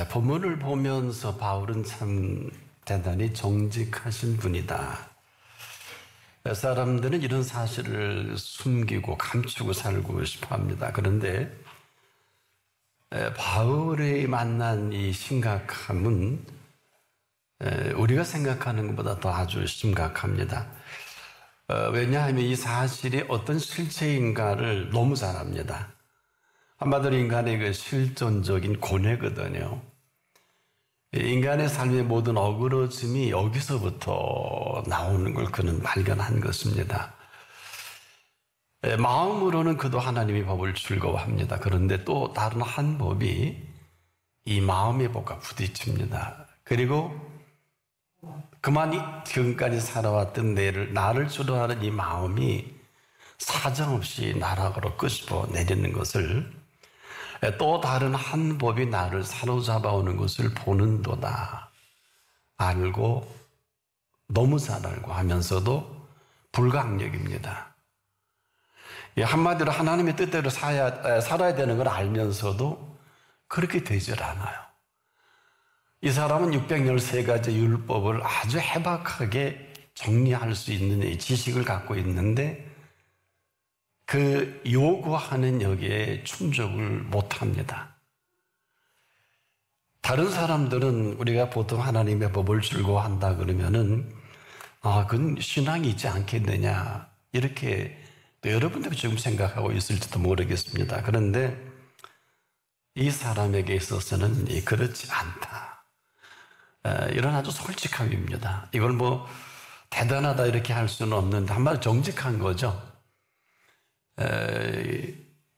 본문을 보면서 바울은 참 대단히 정직하신 분이다. 사람들은 이런 사실을 숨기고 감추고 살고 싶어 합니다. 그런데 바울이 만난 이 심각함은 우리가 생각하는 것보다 더 아주 심각합니다. 왜냐하면 이 사실이 어떤 실체인가를 너무 잘 압니다. 한마디로 인간의 그 실존적인 고뇌거든요. 인간의 삶의 모든 어그러짐이 여기서부터 나오는 걸 그는 발견한 것입니다. 마음으로는 그도 하나님의 법을 즐거워합니다. 그런데 또 다른 한 법이 이 마음의 법과 부딪힙니다. 그리고 그만 지금까지 살아왔던 나를 주도하는 이 마음이 사정없이 나락으로 끄집어 내리는 것을, 또 다른 한 법이 나를 사로잡아오는 것을 보는도다. 알고, 너무 잘 알고 하면서도 불가항력입니다. 한마디로 하나님의 뜻대로 살아야 되는 걸 알면서도 그렇게 되질 않아요. 이 사람은 613가지 율법을 아주 해박하게 정리할 수 있는 지식을 갖고 있는데 그 요구하는 여기에 충족을 못합니다. 다른 사람들은 우리가 보통 하나님의 법을 즐거워한다 그러면은 그건 신앙이 있지 않겠느냐 이렇게 또 여러분들이 지금 생각하고 있을지도 모르겠습니다. 그런데 이 사람에게 있어서는 그렇지 않다. 이런 아주 솔직함입니다. 이걸 뭐 대단하다 이렇게 할 수는 없는데 한마디로 정직한 거죠.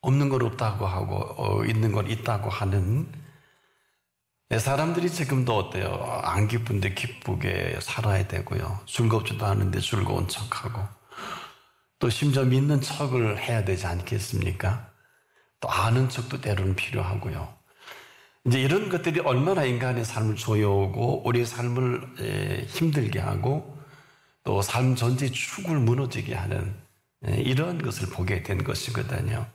없는 걸 없다고 하고 있는 걸 있다고 하는 사람들이 지금도 어때요? 안 기쁜데 기쁘게 살아야 되고요. 즐겁지도 않은데 즐거운 척하고 또 심지어 믿는 척을 해야 되지 않겠습니까? 또 아는 척도 때로는 필요하고요. 이제 이런 것들이 얼마나 인간의 삶을 조여오고 우리의 삶을 힘들게 하고 또 삶 전체의 축을 무너지게 하는 이런 것을 보게 된 것이거든요.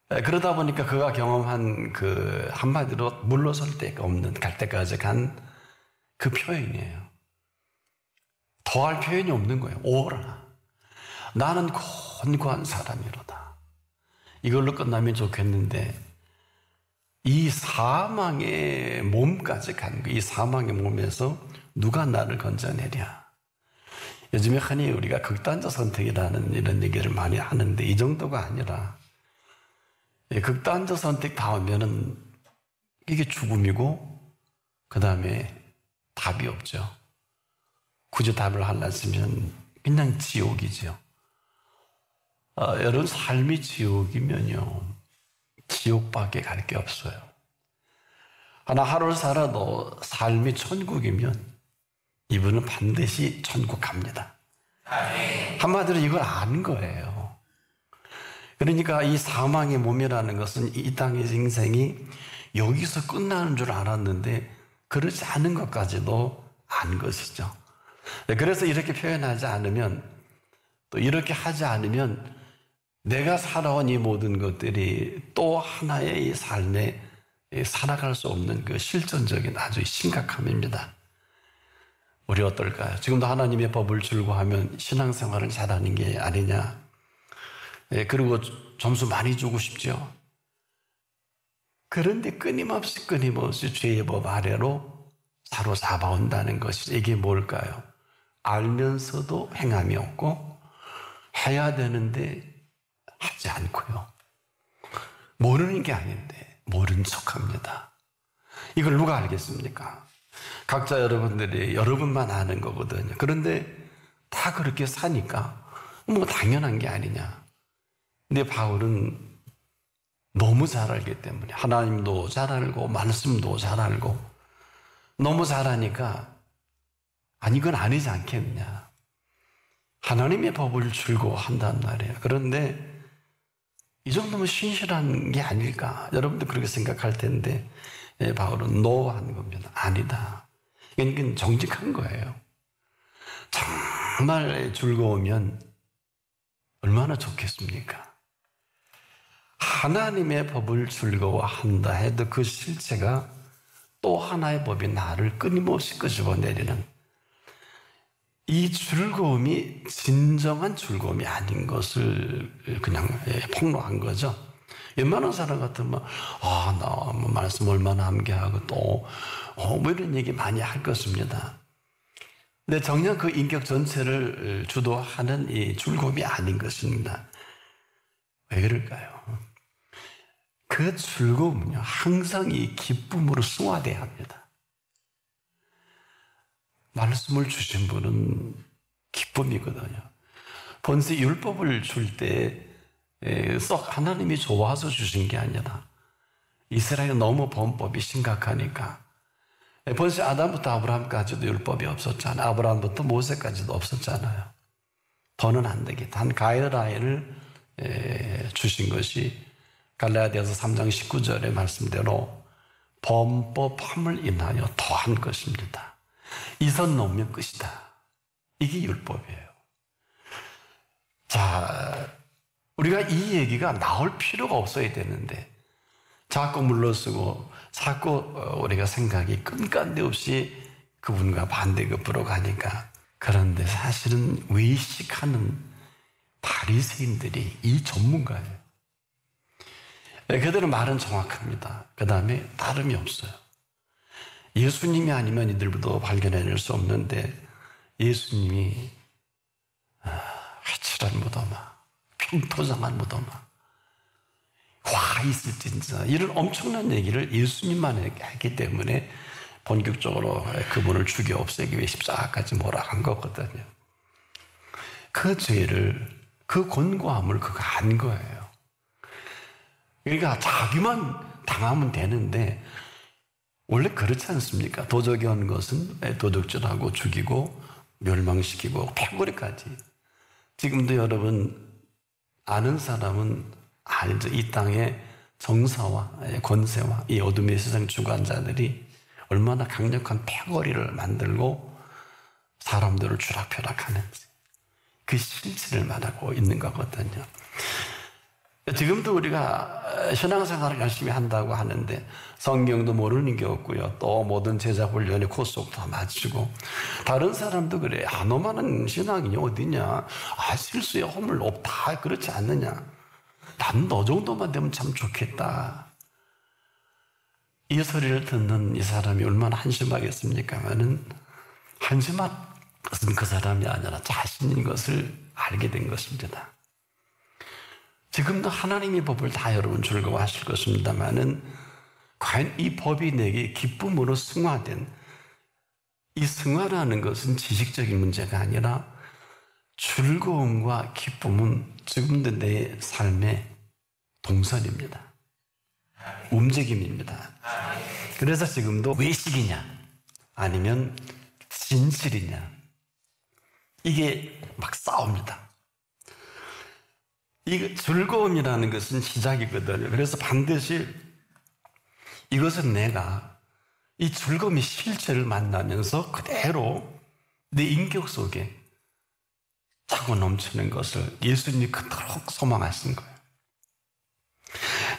그러다 보니까 그가 경험한 그 한마디로 물러설 데가 없는 갈 때까지 간 그 표현이에요. 더할 표현이 없는 거예요. 오라. 나는 곤고한 사람이로다. 이걸로 끝나면 좋겠는데 이 사망의 몸까지 간 이 사망의 몸에서 누가 나를 건져내랴. 요즘에 흔히 우리가 극단적 선택이라는 이런 얘기를 많이 하는데 이 정도가 아니라 극단적 선택 다음에는 이게 죽음이고 그 다음에 답이 없죠. 굳이 답을 하려면 그냥 지옥이죠. 여러분 삶이 지옥이면요 지옥밖에 갈 게 없어요. 하루를 살아도 삶이 천국이면 이분은 반드시 천국 갑니다. 한마디로 이걸 아는 거예요. 그러니까 이 사망의 몸이라는 것은 이 땅의 인생이 여기서 끝나는 줄 알았는데 그렇지 않은 것까지도 안 것이죠. 그래서 이렇게 표현하지 않으면 또 이렇게 하지 않으면 내가 살아온 이 모든 것들이 또 하나의 이 삶에 살아갈 수 없는 그 실존적인 아주 심각함입니다. 우리 어떨까요? 지금도 하나님의 법을 즐거워하면 신앙생활을 잘하는 게 아니냐. 그리고 점수 많이 주고 싶죠. 그런데 끊임없이 죄의 법 아래로 사로잡아온다는 것이 이게 뭘까요? 알면서도 행함이 없고 해야 되는데 하지 않고요. 모르는 게 아닌데 모른 척합니다. 이걸 누가 알겠습니까? 각자 여러분만 아는 거거든요. 그런데 다 그렇게 사니까 뭐 당연한 게 아니냐. 근데 바울은 너무 잘 알기 때문에 하나님도 잘 알고 말씀도 잘 알고 너무 잘 아니까 이건 아니지 않겠느냐. 하나님의 법을 즐거워한단 말이에요. 그런데 이 정도면 신실한 게 아닐까? 여러분도 그렇게 생각할 텐데 바울은 노하는 겁니다. 아니다. 이건 정직한 거예요. 정말 즐거우면 얼마나 좋겠습니까? 하나님의 법을 즐거워한다 해도 그 실체가 또 하나의 법이 나를 끊임없이 끄집어내리는 이 즐거움이 진정한 즐거움이 아닌 것을 그냥 폭로한 거죠. 웬만한 사람 같으면 나 말씀 얼마나 암기하고 또 뭐 이런 얘기 많이 할 것입니다. 근데 정녕 그 인격 전체를 주도하는 이 즐거움이 아닌 것입니다. 왜 그럴까요? 그 즐거움은요, 항상 이 기쁨으로 승화돼야 합니다. 말씀을 주신 분은 기쁨이거든요. 본래 율법을 줄 때 썩 하나님이 좋아서 주신 게 아니라 이스라엘은 너무 범법이 심각하니까 본래 아담부터 아브라함까지도 율법이 없었잖아요. 아브라함부터 모세까지도 없었잖아요. 더는 안 되게 단 가이드라인을 주신 것이 갈라디아서 3장 19절의 말씀대로 범법함을 인하여 더한 것입니다. 이 선 넘으면 끝이다. 이게 율법이에요. 자, 우리가 이 얘기가 나올 필요가 없어야 되는데 자꾸 물러서고 자꾸 우리가 생각이 끈간데 없이 그분과 반대급부로 가니까. 그런데 사실은 외식하는 바리새인들이 이 전문가예요. 그들은 말은 정확합니다. 그 다음에 다름이 없어요. 예수님이 아니면 이들도 발견해낼 수 없는데 예수님이 회칠한 무덤아, 평토장한 무덤아, 화 있을진저 이런 엄청난 얘기를 예수님만 했기 때문에 본격적으로 그분을 죽여 없애기 위해 십자가까지 몰아간 거거든요. 그 죄를, 그 권고함을 그가 안 거예요. 그러니까 자기만 당하면 되는데 원래 그렇지 않습니까? 도적이 한 것은 도둑질하고 죽이고 멸망시키고 패거리까지. 지금도 여러분 아는 사람은 알죠. 이 땅의 정사와 권세와 이 어둠의 세상 주관자들이 얼마나 강력한 패거리를 만들고 사람들을 추락펴락하는지 그 실체를 말하고 있는 거거든요. 지금도 우리가 신앙생활을 열심히 한다고 하는데 성경도 모르는 게 없고요. 또 모든 제자 훈련에 코스도 다 맞추고 다른 사람도 그래. 너만은 신앙이 어디냐. 실수에 허물 없다. 그렇지 않느냐. 난 너 정도만 되면 참 좋겠다. 이 소리를 듣는 이 사람이 얼마나 한심하겠습니까마는 한심한 것은 그 사람이 아니라 자신인 것을 알게 된 것입니다. 지금도 하나님의 법을 다 여러분 즐거워하실 것입니다만은 과연 이 법이 내게 기쁨으로 승화된 이 승화라는 것은 지식적인 문제가 아니라 즐거움과 기쁨은 지금도 내 삶의 동선입니다. 움직임입니다. 그래서 지금도 외식이냐 아니면 진실이냐 이게 막 싸웁니다. 이 즐거움이라는 것은 시작이거든요. 그래서 반드시 이것은 내가 이 즐거움의 실체를 만나면서 그대로 내 인격 속에 차고 넘치는 것을 예수님이 그토록 소망하신 거예요.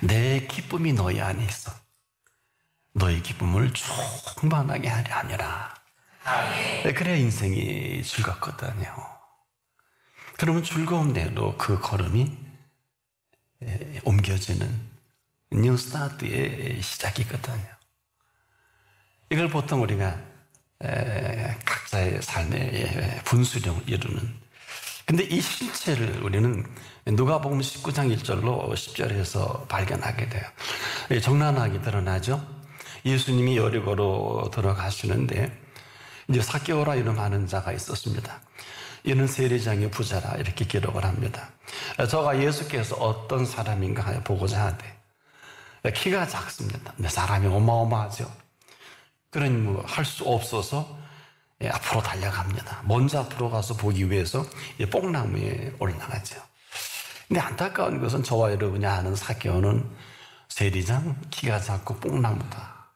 내 기쁨이 너희 안에 있어. 너희 기쁨을 충만하게 하려 함이라. 그래야 인생이 즐겁거든요. 그러면 즐거움대로 그 걸음이 옮겨지는 뉴 스타트의 시작이거든요. 이걸 보통 우리가 각자의 삶의 분수령을 이루는. 근데 이 실체를 우리는 누가복음 19장 1절로 10절에서 발견하게 돼요. 적나라하게 드러나죠. 예수님이 여리고로 들어가시는데 이제 삭개오라 이름하는 자가 있었습니다. 이는 세리장의 부자라 이렇게 기록을 합니다. 저가 예수께서 어떤 사람인가 보고자 하되 키가 작습니다. 근데 사람이 어마어마하죠. 그러니 뭐 할 수 없어서 앞으로 달려갑니다. 먼저 앞으로 가서 보기 위해서 뽕나무에 올라가죠. 근데 안타까운 것은 저와 여러분이 아는 삭개오는 세리장, 키가 작고 뽕나무다.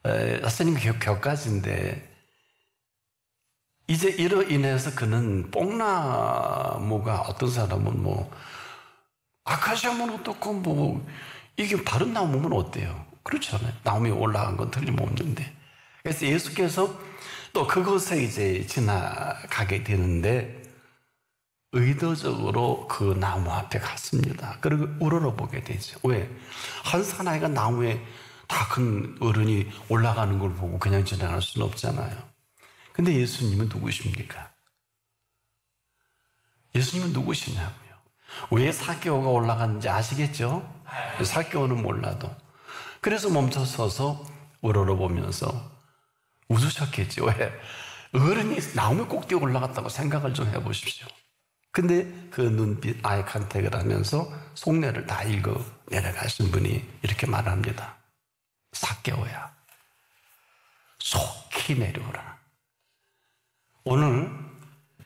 선생님 격가지인데 이제 이로 인해서 그는 뽕나무가 어떤 사람은 뭐 아카시아면 어떻고 뭐 이게 다른 나무면 어때요? 그렇지 않아요? 나무 위에 올라간 건 틀림없는데. 그래서 예수께서 또 그것에 이제 지나가게 되는데 의도적으로 그 나무 앞에 갔습니다. 그리고 우러러보게 되죠. 왜? 한 사나이가 나무에 다 큰 어른이 올라가는 걸 보고 그냥 지나갈 수는 없잖아요. 근데 예수님은 누구십니까? 예수님은 누구시냐고요? 왜 삭개오가 올라갔는지 아시겠죠? 삭개오는 몰라도. 그래서 멈춰서서 우러러보면서 웃으셨겠죠. 왜? 어른이 나무 꼭대기에 올라갔다고 생각을 좀 해보십시오. 근데 그 눈빛 아이 컨택을 하면서 속내를 다 읽어 내려가신 분이 이렇게 말합니다. 삭개오야, 속히 내려오라. 오늘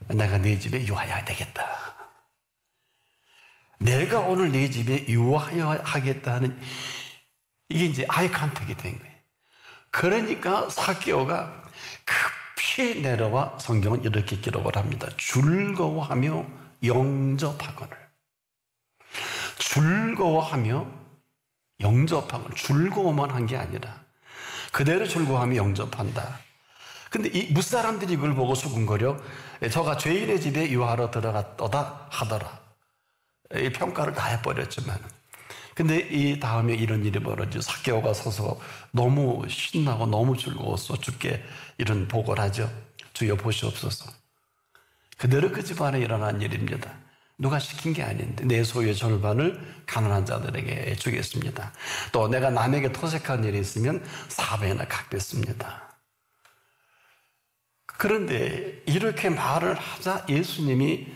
내가 네 집에 유하여야 되겠다. 내가 오늘 네 집에 유하여 하겠다는 이게 이제 아이 컨택이 된 거예요. 그러니까 삭개오가 급히 내려와 성경은 이렇게 기록을 합니다. 즐거워하며 영접하거늘. 즐거워하며 영접하거늘. 즐거워만 한 게 아니라 그대로 즐거워하며 영접한다. 근데 이 무사람들이 이걸 보고 수군거려 저가 죄인의 집에 유하러 들어갔도다 하더라. 이 평가를 다 해버렸지만 근데 이 다음에 이런 일이 벌어지고 삭개오가 서서 너무 신나고 너무 즐거웠어 죽게 이런 보고를 하죠. 주여 보시옵소서. 그대로 그 집안에 일어난 일입니다. 누가 시킨 게 아닌데 내 소유의 절반을 가난한 자들에게 주겠습니다. 또 내가 남에게 토색한 일이 있으면 4배나 갚겠습니다. 그런데 이렇게 말을 하자 예수님이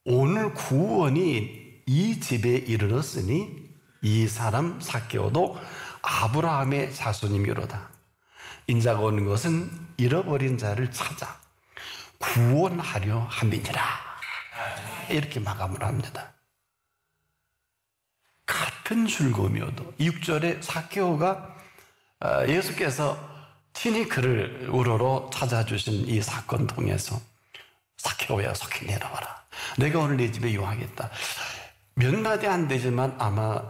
오늘 구원이 이 집에 이르렀으니 이 사람 삭개오도 아브라함의 자손이미로다. 인자가 오는 것은 잃어버린 자를 찾아 구원하려 함이니라. 이렇게 마감을 합니다. 같은 즐거움이어도 6절에 삭개오가 예수께서 친히 그를 우러러 찾아주신 이 사건 통해서 삭개오야 속히 내려와라. 내가 오늘 네 집에 유하겠다. 몇 마디 안 되지만 아마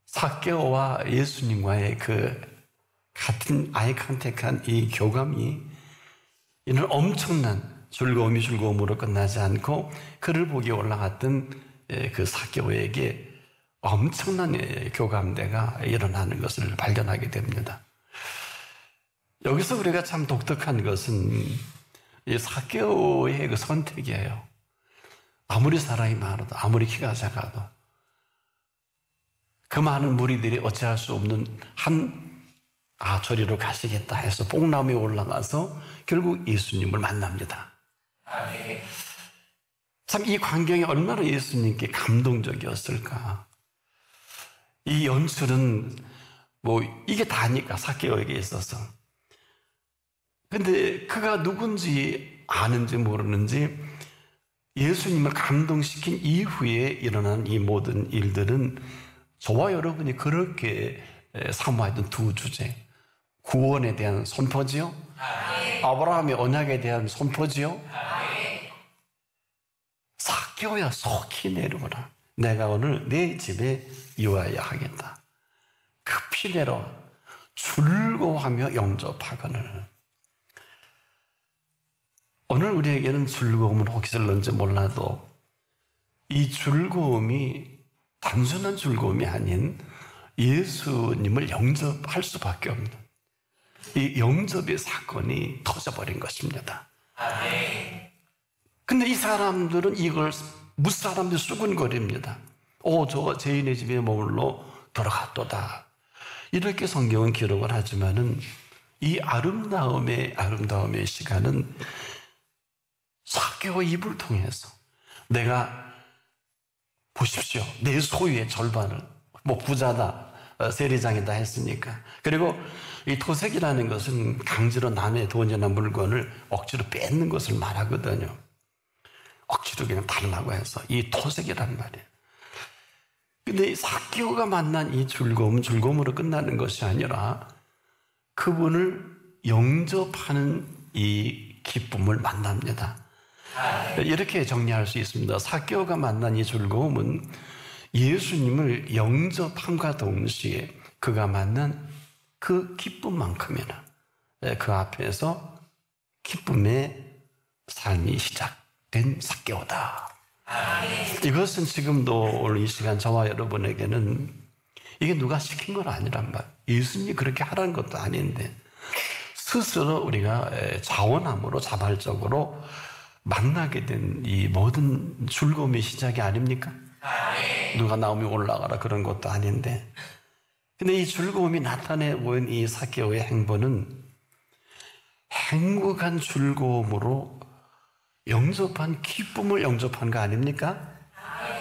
삭개오와 예수님과의 그 같은 아이 컨택한 이 교감이 이는 엄청난 즐거움으로 끝나지 않고 그를 보기 올라갔던 그 삭개오에게 엄청난 교감대가 일어나는 것을 발견하게 됩니다. 여기서 우리가 참 독특한 것은 이 삭개오의 그 선택이에요. 아무리 사람이 많아도 아무리 키가 작아도 그 많은 무리들이 어찌할 수 없는 저리로 가시겠다 해서 뽕나무에 올라가서 결국 예수님을 만납니다. 참 이 광경이 얼마나 예수님께 감동적이었을까. 이 연출은 뭐 이게 다니까 삭개오에게 있어서. 근데 그가 누군지 아는지 모르는지 예수님을 감동시킨 이후에 일어난 이 모든 일들은 저와 여러분이 그렇게 사모하던 두 주제, 구원에 대한 선포지요, 아브라함의 언약에 대한 선포지요. 삭개오야 속히 내려오라. 내가 오늘 내 집에 유하여 하겠다. 급히 내려와 즐거워하며 영접하거늘. 오늘 우리에게는 즐거움은 혹시를는지 몰라도 이 즐거움이 단순한 즐거움이 아닌 예수님을 영접할 수밖에 없는 이 영접의 사건이 터져버린 것입니다. 근데 이 사람들은 이걸 무사람들이 수군거립니다. 저 죄인의 집에 머물러 들어갔도다. 이렇게 성경은 기록을 하지만은 이 아름다움의 시간은 삭개오 입을 통해서 내가 보십시오. 내 소유의 절반을 부자다, 세리장이다 했으니까. 그리고 이 토색이라는 것은 강제로 남의 돈이나 물건을 억지로 뺏는 것을 말하거든요. 억지로 그냥 달라고 해서 이 토색이란 말이에요. 근데 삭개오가 만난 이 즐거움은 즐거움으로 끝나는 것이 아니라 그분을 영접하는 이 기쁨을 만납니다. 이렇게 정리할 수 있습니다. 삭개오가 만난 이 즐거움은 예수님을 영접함과 동시에 그가 만난 그 기쁨만큼이나 그 앞에서 기쁨의 삶이 시작된 삭개오다. 이것은 지금도 오늘 이 시간 저와 여러분에게는 이게 누가 시킨 건 아니란 말. 예수님이 그렇게 하라는 것도 아닌데 스스로 우리가 자원함으로 자발적으로 만나게 된 이 모든 즐거움의 시작이 아닙니까? 누가 나오면 올라가라 그런 것도 아닌데, 근데 이 즐거움이 나타내 보인 이 삭개오의 행보는 행복한 즐거움으로 영접한 기쁨을 영접한 거 아닙니까?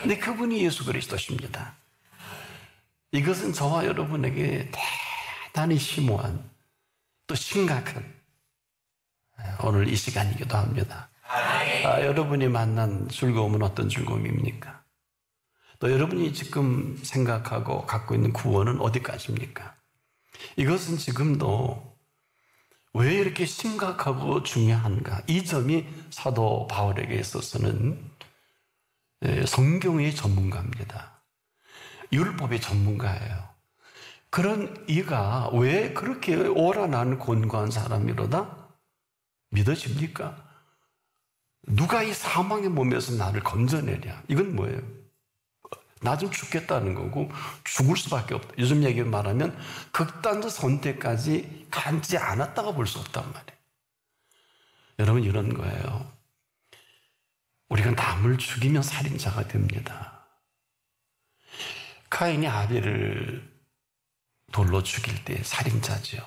근데 그분이 예수 그리스도십니다. 이것은 저와 여러분에게 대단히 심오한 또 심각한 오늘 이 시간이기도 합니다. 여러분이 만난 즐거움은 어떤 즐거움입니까? 또 여러분이 지금 생각하고 갖고 있는 구원은 어디까지입니까? 이것은 지금도 왜 이렇게 심각하고 중요한가? 이 점이 사도 바울에게 있어서는 성경의 전문가입니다. 율법의 전문가예요. 그런 이가 왜 그렇게 오란한 권고한 사람이로다 믿어집니까? 누가 이 사망의 몸에서 나를 건져내랴? 이건 뭐예요? 나 좀 죽겠다는 거고 죽을 수밖에 없다. 요즘 얘기를 말하면 극단적 선택까지 가지 않았다고 볼 수 없단 말이에요. 여러분, 이런 거예요. 우리가 남을 죽이면 살인자가 됩니다. 가인이 아벨을 돌로 죽일 때 살인자죠.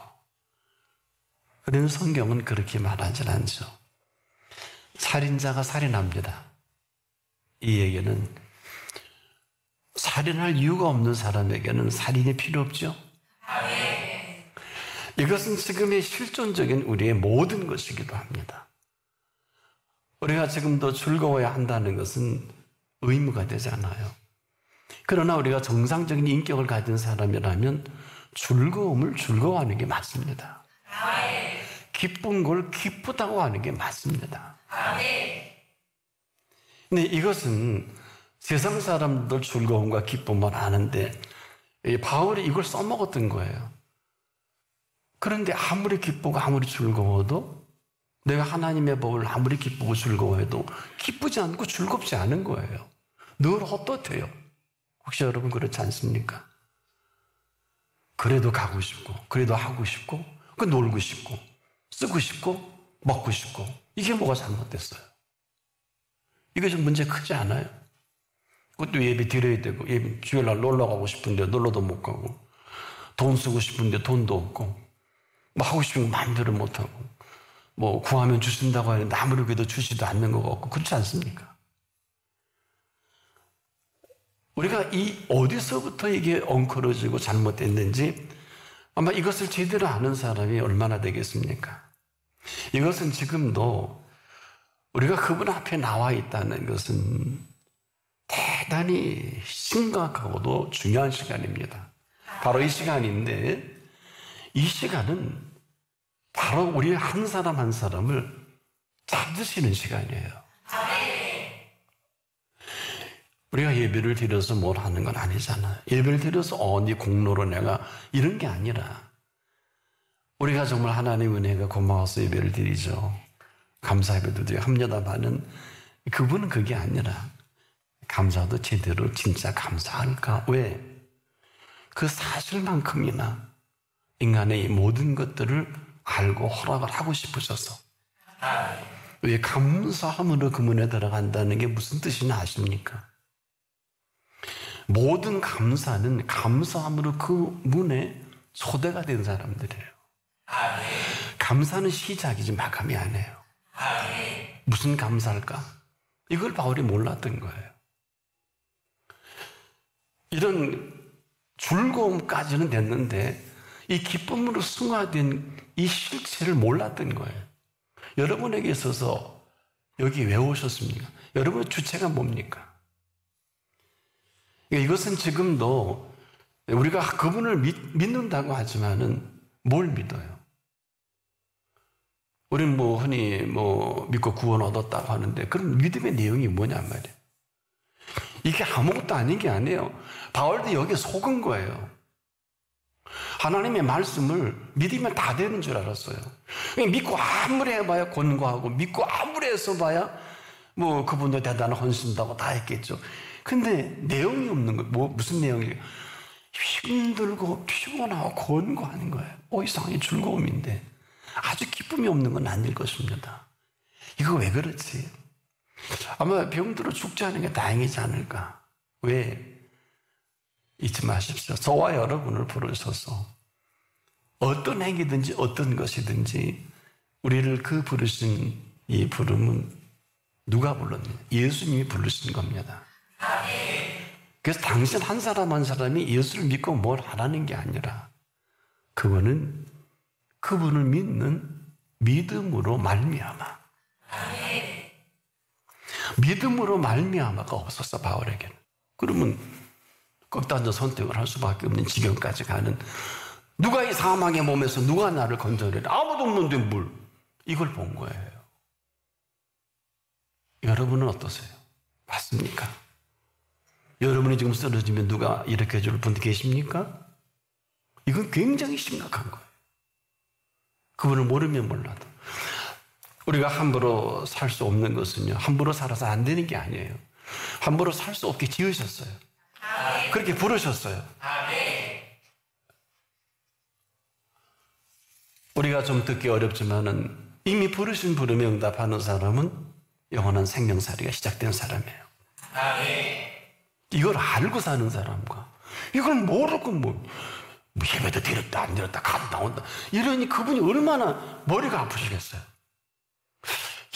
그런데 성경은 그렇게 말하지 않죠. 살인자가 살인합니다. 이 얘기는 살인할 이유가 없는 사람에게는 살인이 필요 없죠. 이것은 지금의 실존적인 우리의 모든 것이기도 합니다. 우리가 지금도 즐거워야 한다는 것은 의무가 되잖아요. 그러나 우리가 정상적인 인격을 가진 사람이라면 즐거움을 즐거워하는 게 맞습니다. 기쁜 걸 기쁘다고 하는 게 맞습니다. 근데 이것은 세상 사람들 즐거움과 기쁨을 아는데 바울이 이걸 써먹었던 거예요. 그런데 아무리 기쁘고 아무리 즐거워도 내가 하나님의 법을 아무리 기쁘고 즐거워해도 기쁘지 않고 즐겁지 않은 거예요. 늘 헛헛해요. 혹시 여러분 그렇지 않습니까? 그래도 가고 싶고 그래도 하고 싶고 놀고 싶고 쓰고 싶고 먹고 싶고 이게 뭐가 잘못됐어요? 이게 좀 문제 크지 않아요? 그것도 예배 드려야 되고 주일날 놀러 가고 싶은데 놀러도 못 가고 돈 쓰고 싶은데 돈도 없고 뭐 하고 싶은 거 마음대로 못 하고 뭐 구하면 주신다고 하는데 아무리 그래도 주지도 않는 것 같고 그렇지 않습니까? 우리가 이 어디서부터 이게 엉클어지고 잘못됐는지 아마 이것을 제대로 아는 사람이 얼마나 되겠습니까? 이것은 지금도 우리가 그분 앞에 나와 있다는 것은 대단히 심각하고도 중요한 시간입니다. 바로 이 시간인데 이 시간은 바로 우리 한 사람 한 사람을 찾으시는 시간이에요. 우리가 예배를 드려서 뭘 하는 건 아니잖아요. 예배를 드려서 네 공로로 내가 이런 게 아니라 우리가 정말 하나님 은혜가 고마워서 예배를 드리죠. 감사 예배도 드리고 합려다마는 그분은 그게 아니라 감사도 제대로 진짜 감사할까? 왜? 그 사실만큼이나 인간의 모든 것들을 알고 허락을 하고 싶으셔서. 왜 감사함으로 그 문에 들어간다는 게 무슨 뜻이냐 아십니까? 모든 감사는 감사함으로 그 문에 초대가 된 사람들이에요. 감사는 시작이지 마감이 아니에요. 무슨 감사할까? 이걸 바울이 몰랐던 거예요. 이런 즐거움까지는 됐는데 이 기쁨으로 승화된 이 실체를 몰랐던 거예요. 여러분에게 있어서 여기 왜 오셨습니까? 여러분의 주체가 뭡니까? 이것은 지금도 우리가 그분을 믿는다고 하지만은 뭘 믿어요? 우리는 흔히 믿고 구원 얻었다고 하는데 그런 믿음의 내용이 뭐냔 말이에요. 이게 아무것도 아닌 게 아니에요. 바울도 여기에 속은 거예요. 하나님의 말씀을 믿으면 다 되는 줄 알았어요. 믿고 아무리 해봐야 권고하고, 믿고 아무리 해서 봐야 뭐 그분도 대단한 헌신다고 다 했겠죠. 근데 내용이 없는 거예요. 무슨 내용이에요? 힘들고 피곤하고 권고하는 거예요. 이상하게 즐거움인데 아주 기쁨이 없는 건 아닐 것입니다. 이거 왜 그렇지? 아마 병들어 죽지 않은 게 다행이지 않을까? 왜? 잊지 마십시오. 저와 여러분을 부르셔서 어떤 행위든지 어떤 것이든지 우리를 그 부르신 이 부름은 누가 불렀느냐? 예수님이 부르신 겁니다. 그래서 당신 한 사람 한 사람이 예수를 믿고 뭘 하라는 게 아니라 그분은 그분을 믿는 믿음으로 말미암아. 믿음으로 말미암아가 없었어, 바울에게는. 그러면 극단적 선택을 할 수밖에 없는 지경까지 가는, 누가 이 사망의 몸에서 누가 나를 건져내라, 아무도 없는데 뭘, 이걸 본 거예요. 여러분은 어떠세요? 맞습니까? 여러분이 지금 쓰러지면 누가 이렇게 해줄 분 계십니까? 이건 굉장히 심각한 거예요. 그분을 모르면 몰라도. 우리가 함부로 살 수 없는 것은요, 함부로 살아서 안 되는 게 아니에요. 함부로 살 수 없게 지으셨어요. 그렇게 부르셨어요. 우리가 좀 듣기 어렵지만은 이미 부르신 부름에 응답하는 사람은 영원한 생명살이가 시작된 사람이에요. 이걸 알고 사는 사람과 이걸 모르고 뭐 예배도 드렸다 안 드렸다 갔다 온다 이러니 그분이 얼마나 머리가 아프시겠어요.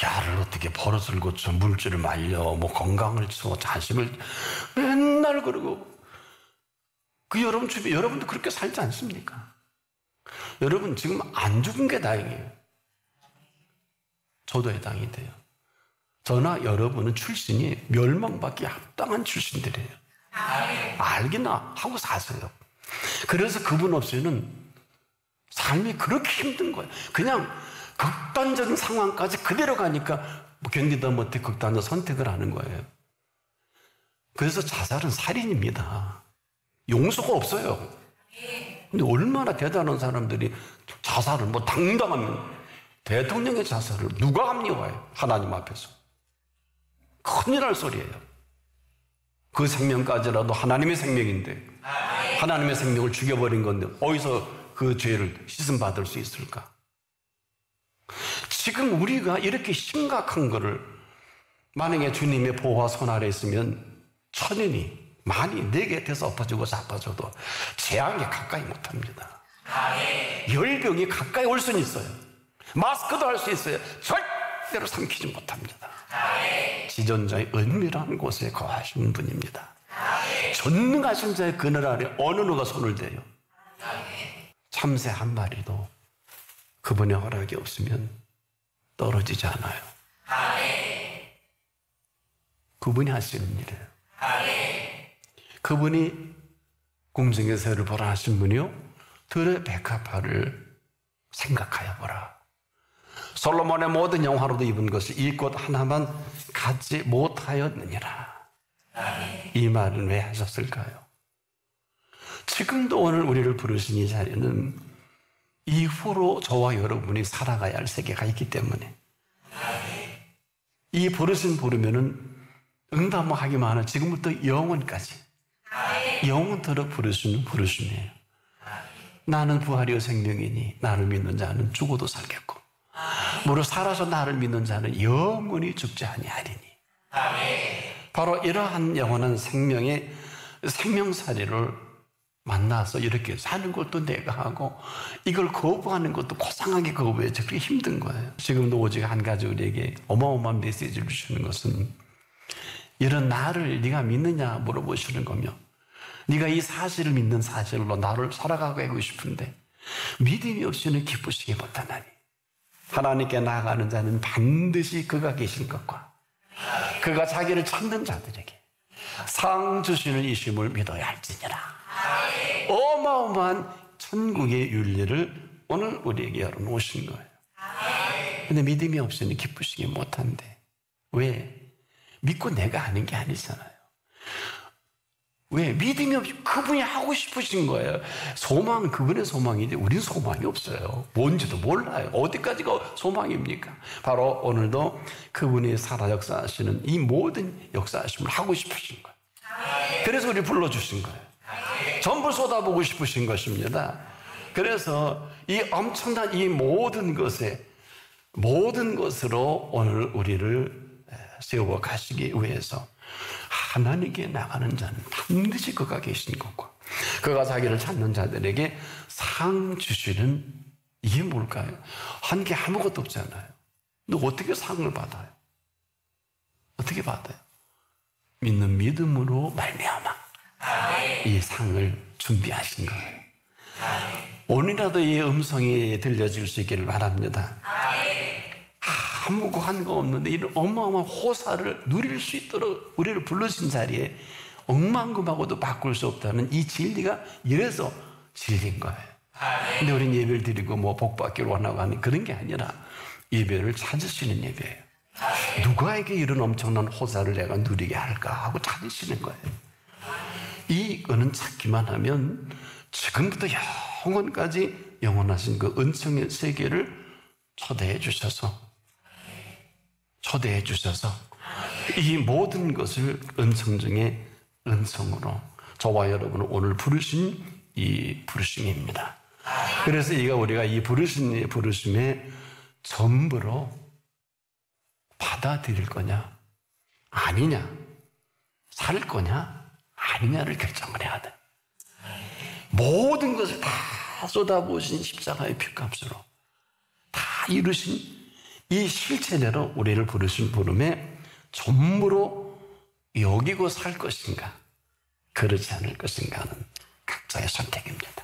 야를 어떻게 버릇을 고쳐, 물질을 말려, 뭐 건강을 쳐, 자식을 맨날 그러고, 그 여러분 주변, 여러분도 그렇게 살지 않습니까? 여러분 지금 안 죽은 게 다행이에요. 저도 해당이 돼요. 저나 여러분은 출신이 멸망받기 합당한 출신들이에요. 알기나 하고 사세요. 그래서 그분 없이는 삶이 그렇게 힘든 거예요. 그냥 극단적인 상황까지 그대로 가니까 뭐 견디다 못해 극단적 선택을 하는 거예요. 그래서 자살은 살인입니다. 용서가 없어요. 근데 얼마나 대단한 사람들이 자살을 뭐 당당하면 대통령의 자살을 누가 합리화해요? 하나님 앞에서. 큰일 날 소리예요. 그 생명까지라도 하나님의 생명인데 하나님의 생명을 죽여버린 건데 어디서 그 죄를 씻음받을 수 있을까? 지금 우리가 이렇게 심각한 거를 만약에 주님의 보호와 손 아래 있으면 천연이 많이 내 곁에서 엎어지고 자빠져도 재앙에 가까이 못합니다. 열병이 가까이 올 수는 있어요. 마스크도 할 수 있어요. 절대로 삼키지 못합니다. 지존자의 은밀한 곳에 거하시는 분입니다. 전능하신 자의 그늘 아래 어느 누가 손을 대요? 참새 한 마리도 그분의 허락이 없으면 떨어지지 않아요. 그분이 하시는 일이에요. 그분이 공중의 새를 보라 하신 분이요, 들의 백합화를 생각하여 보라. 솔로몬의 모든 영화로도 입은 것이 이 꽃 하나만 갖지 못하였느니라. 이 말은 왜 하셨을까요? 지금도 오늘 우리를 부르신 이 자리는 이후로 저와 여러분이 살아가야 할 세계가 있기 때문에 이 부르신 부르면은 응답하기만 하는 지금부터 영원까지 영원토록 부르시는 부르심이에요. 나는 부활이요 생명이니 나를 믿는 자는 죽어도 살겠고 무릇 살아서 나를 믿는 자는 영원히 죽지 아니하리니. 바로 이러한 영원한 생명의 생명사리를 만나서 이렇게 사는 것도 내가 하고 이걸 거부하는 것도 고상하게 거부해서 그게 힘든 거예요. 지금도 오직 한 가지 우리에게 어마어마한 메시지를 주시는 것은 이런 나를 네가 믿느냐 물어보시는 거며 네가 이 사실을 믿는 사실로 나를 살아가고 싶은데 믿음이 없이는 기쁘시게 못하나니 하나님께 나아가는 자는 반드시 그가 계신 것과 그가 자기를 찾는 자들에게 상 주시는 이심을 믿어야 할지니라. 어마어마한 천국의 윤리를 오늘 우리에게 열어놓으신 거예요. 근데 믿음이 없으니 기쁘시게 못한데 왜? 믿고 내가 하는 게 아니잖아요. 왜? 믿음이 없이 그분이 하고 싶으신 거예요. 소망은 그분의 소망이지 우리는 소망이 없어요. 뭔지도 몰라요. 어디까지가 소망입니까? 바로 오늘도 그분이 살아 역사하시는 이 모든 역사하심을 하고 싶으신 거예요. 그래서 우리 불러주신 거예요. 전부 쏟아보고 싶으신 것입니다. 그래서 이 엄청난 이 모든 것으로 오늘 우리를 세워 가시기 위해서 하나님께 나가는 자는 반드시 그가 계신 것과 그가 자기를 찾는 자들에게 상 주시는 이게 뭘까요? 한 게 아무것도 없잖아요. 근데 어떻게 상을 받아요? 어떻게 받아요? 믿는 믿음으로 말미암아 이 상을 준비하신 거예요. 오늘이라도 이 음성이 들려질 수 있기를 바랍니다. 아무것도 한 거 없는데 이런 어마어마한 호사를 누릴 수 있도록 우리를 부르신 자리에 억만금하고도 바꿀 수 없다는 이 진리가 이래서 진리인 거예요. 근데 우리는 예배를 드리고 뭐 복받기를 원하고 하는 그런 게 아니라 예배를 찾으시는 예배예요. 누구에게 이런 엄청난 호사를 내가 누리게 할까 하고 찾으시는 거예요. 이거는 찾기만 하면 지금부터 영원까지 영원하신 그 은총의 세계를 초대해 주셔서 이 모든 것을 은총 중에 은총으로 저와 여러분을 오늘 부르신 이 부르심입니다. 그래서 우리가 이 부르심에 전부로 받아들일 거냐 아니냐, 살 거냐 아니냐를 결정을 해야 돼. 모든 것을 다 쏟아부으신 십자가의 피값으로 다 이루신 이 실체대로 우리를 부르신 부름에 전부로 여기고 살 것인가 그렇지 않을 것인가는 각자의 선택입니다.